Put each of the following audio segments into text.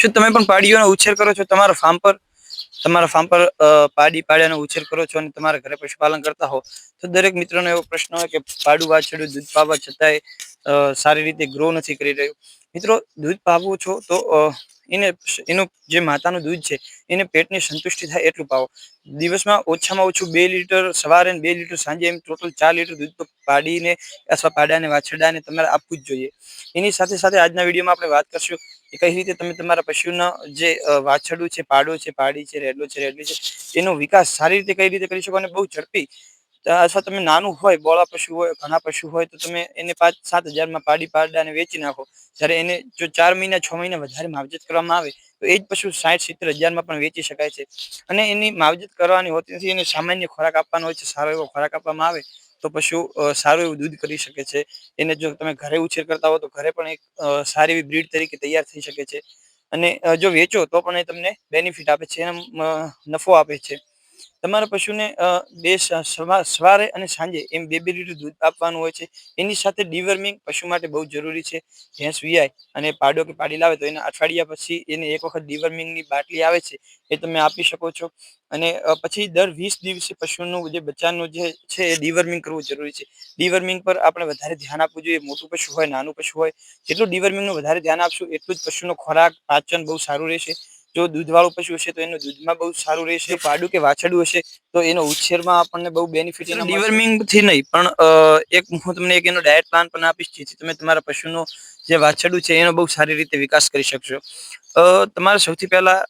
શું તમે પણ પાડીઓનો ઉછેર કરો છો તમારા ફાર્મ પર પાડિયાનો ઉછેર કરો છો અને તમારા ઘરે પશુપાલન કરતા હો તો દરેક મિત્રોનો એવો પ્રશ્ન હોય કે પાડું વાછરડું દૂધ પાવા છતાંય સારી રીતે ગ્રો નથી કરી રહ્યું. મિત્રો, દૂધ પાવો છો તો એનું જે માતાનું દૂધ છે એને પેટની સંતુષ્ટિ થાય એટલું પાવો. દિવસમાં ઓછામાં ઓછું 2 લીટર સવારે અને 2 લીટર સાંજે, એમ ટોટલ 4 લીટર દૂધ તો પાડીને અથવા પાડાને વાછરડાને તમારે આપવું જ જોઈએ. એની સાથે સાથે આજના વિડીયોમાં આપણે વાત કરશું કે કઈ રીતે તમે તમારા પશુના જે વાછરડું છે, પાડો છે, પાડી છે, રેડલો છે, રેડલી છે, એનો વિકાસ સારી રીતે કઈ રીતે કરી શકો અને બહુ ઝડપી. અથવા તમે નાનું હોય, બોળા પશુ હોય, ઘણા પશુ હોય તો તમે એને 5-7 હજારમાં પાડાને વેચી નાખો. જ્યારે એને જો 4 મહિના 6 મહિના વધારે માવજત કરવામાં આવે તો એ જ પશુ 60-70 હજારમાં પણ વેચી શકાય છે. અને એની માવજત કરવાની હોતી નથી, એને સામાન્ય ખોરાક આપવાનો હોય છે. સારો એવો ખોરાક આપવામાં આવે તો પશુ સારું એવું દૂધ કરી શકે છે. એને જો તમે ઘરે ઉછેર કરતા હો તો ઘરે પણ એક સારી એવી બ્રીડ તરીકે તૈયાર થઈ શકે છે. અને જો વેચો તો પણ એ તમને બેનિફિટ આપે છે, નફો આપે છે. તમારા પશુને સવારે અને સાંજે એમ 2-2 લીટર દૂધ આપવાનું હોય છે. એની સાથે ડીવર્મિંગ પશુ માટે બહુ જરૂરી છે. ભેંસ વિયાય અને પાડો કે પાડી લાવે તો એના અઠવાડિયા પછી એને એક વખત ડીવર્મિંગની બાટલી આવે છે એ તમે આપી શકો છો. અને પછી દર 20 દિવસે પશુનું જે બચ્ચાનું જે છે એ ડીવર્મિંગ કરવું જરૂરી છે. ડીવર્મિંગ પર આપણે વધારે ધ્યાન આપવું જોઈએ. મોટું પશુ હોય, નાનું પશુ હોય, જેટલું ડીવર્મિંગનું વધારે ધ્યાન આપશું એટલું જ પશુનો ખોરાક પાચન બહુ સારું રહેશે. જો દૂધવાળું પશુ હશે તો એનું દૂધમાં બહુ સારું રહેશે. પાડું કે વાછરડું હશે તો એનો ઉછેરમાં આપણને બહુ બેનિફિટ. ડીવર્મિંગ થી નહીં પણ હું તમને એક એનો ડાયટ પ્લાન પણ આપીશ, જેથી તમે તમારા પશુનો જે વાછરડું છે એનો બહુ સારી રીતે વિકાસ કરી શકશો. તમારે સૌથી પહેલા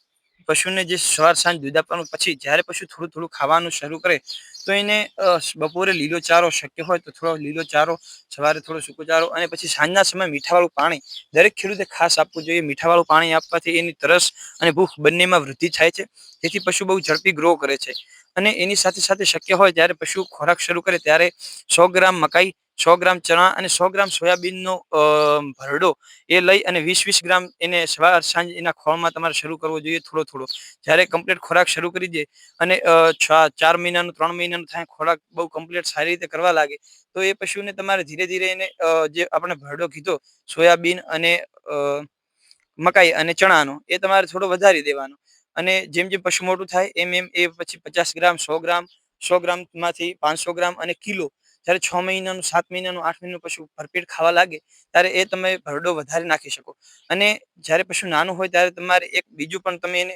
પશુને જે સવાર સાંજ દૂધ આપવાનું, પછી જ્યારે પશુ થોડું થોડું ખાવાનું શરૂ કરે તો એને બપોરે લીલો ચારો, શક્ય હોય તો થોડો લીલો ચારો, સવારે થોડો સૂકો ચારો, અને પછી સાંજના સમયે મીઠાવાળું પાણી દરેક ખેડૂતે ખાસ આપવું જોઈએ. મીઠાવાળું પાણી આપવાથી એની તરસ અને ભૂખ બંનેમાં વૃદ્ધિ થાય છે, જેથી પશુ બહુ ઝડપી ગ્રો કરે છે. અને એની સાથે સાથે શક્ય હોય ત્યારે પશુ ખોરાક શરૂ કરે ત્યારે 100 ગ્રામ મકાઈ, 100 ગ્રામ ચણા અને 100 ગ્રામ સોયાબીનનો ભરડો એ લઈ અને 20-20 ગ્રામ એને સવાર સાંજ એના ખોળમાં તમારે શરૂ કરવો જોઈએ, થોડો થોડો. જ્યારે કમ્પ્લીટ ખોરાક શરૂ કરી દે અને 4 મહિનાનું, 3 મહિનાનું થાય, ખોરાક બહુ કમ્પ્લીટ સારી રીતે કરવા લાગે તો એ પશુને તમારે ધીરે ધીરે એને જે આપણે ભરડો કીધો સોયાબીન અને મકાઈ અને ચણાનો, એ તમારે થોડો વધારી દેવાનો. અને જેમ જેમ પશુ મોટું થાય એમ એમ એ પછી 50 ગ્રામ, 100 ગ્રામ, 100 ગ્રામમાંથી 500 ગ્રામ અને કિલો. જ્યારે 6 મહિનાનું, 7 મહિનાનું, 8 મહિનાનું પશુ ભરપેટ ખાવા લાગે ત્યારે એ તમે ભરડો વધારે નાખી શકો. અને જ્યારે પશુ નાનું હોય ત્યારે તમારે એક બીજું પણ તમે એને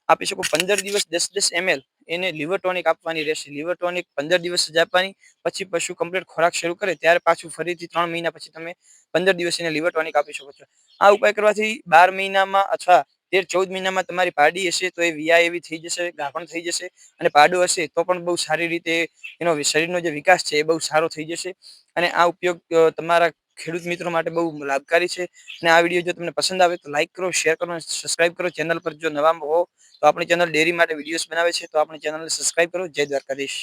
આપી શકો. 15 દિવસ 10-10 ml એને લીવર ટોનિક આપવાની રહેશે. લીવર ટોનિક 15 દિવસ જ આપવાની. પછી પશુ કમ્પ્લીટ ખોરાક શરૂ કરે ત્યારે પાછું ફરીથી 3 મહિના પછી તમે 15 દિવસ એને લીવર ટોનિક આપી શકો છો. આ ઉપાય કરવાથી 12 મહિનામાં અથવા 13-14 મહિનામાં તમારી પાડી હશે તો એ વિયા એવી થઈ જશે, ગાભણ થઈ જશે. અને પાડો હશે તો પણ બહુ સારી રીતે એનો શરીરનો જે વિકાસ છે એ બહુ સારો થઈ જશે. અને આ ઉપયોગ તમારા ખેડૂત મિત્રો માટે બહુ લાભકારી છે. અને આ વિડીયો જો તમને પસંદ આવે તો લાઈક કરો, શેર કરો અને સબસ્ક્રાઈબ કરો. ચેનલ પર જો નવા હો તો આપણી ચેનલ ડેરી માટે વિડીયોઝ બનાવે છે, તો આપણી ચેનલને સબસ્ક્રાઈબ કરો. જય દ્વારકાધીશ.